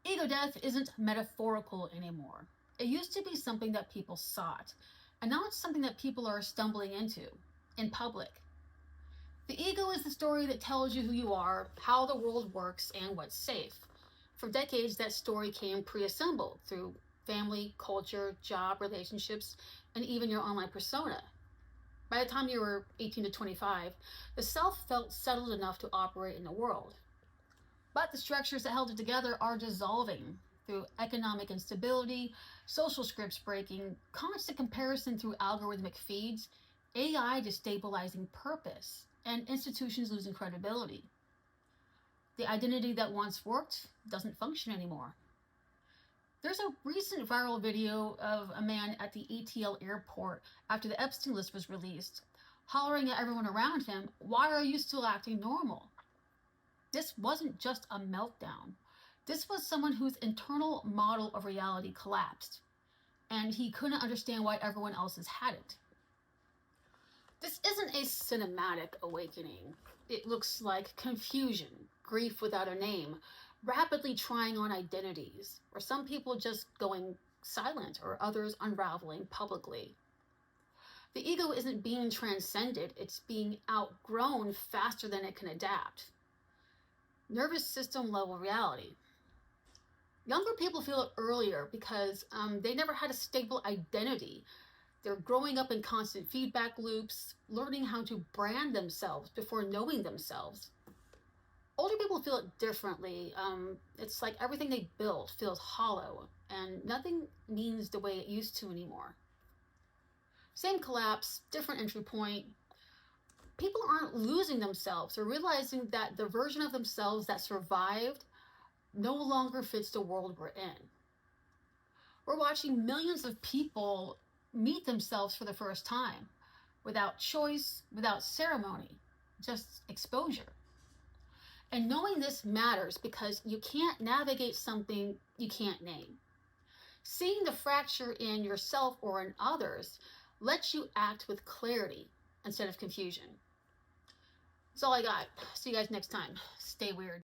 Ego death isn't metaphorical anymore. It used to be something that people sought, and now it's something that people are stumbling into in public. The ego is the story that tells you who you are, how the world works, and what's safe. For decades, that story came pre assembled through family, culture, job, relationships, and even your online persona. By the time you were 18 to 25, the self felt settled enough to operate in the world. But the structures that held it together are dissolving through economic instability, social scripts breaking, constant comparison through algorithmic feeds, AI destabilizing purpose, and institutions losing credibility. The identity that once worked doesn't function anymore. There's a recent viral video of a man at the ATL airport after the Epstein list was released, hollering at everyone around him, "Why are you still acting normal?" This wasn't just a meltdown. This was someone whose internal model of reality collapsed, and he couldn't understand why everyone else's hadn't. This isn't a cinematic awakening. It looks like confusion, grief without a name, rapidly trying on identities, or some people just going silent or others unraveling publicly. The ego isn't being transcended, it's being outgrown faster than it can adapt. Nervous system level reality. Younger people feel it earlier because they never had a stable identity. They're growing up in constant feedback loops, learning how to brand themselves before knowing themselves. Older people feel it differently. It's like everything they built feels hollow and nothing means the way it used to anymore. Same collapse, different entry point. People aren't losing themselves. They're realizing that the version of themselves that survived no longer fits the world we're in. We're watching millions of people meet themselves for the first time, without choice, without ceremony, just exposure. And knowing this matters because you can't navigate something you can't name. Seeing the fracture in yourself or in others lets you act with clarity instead of confusion. That's all I got. See you guys next time. Stay weird.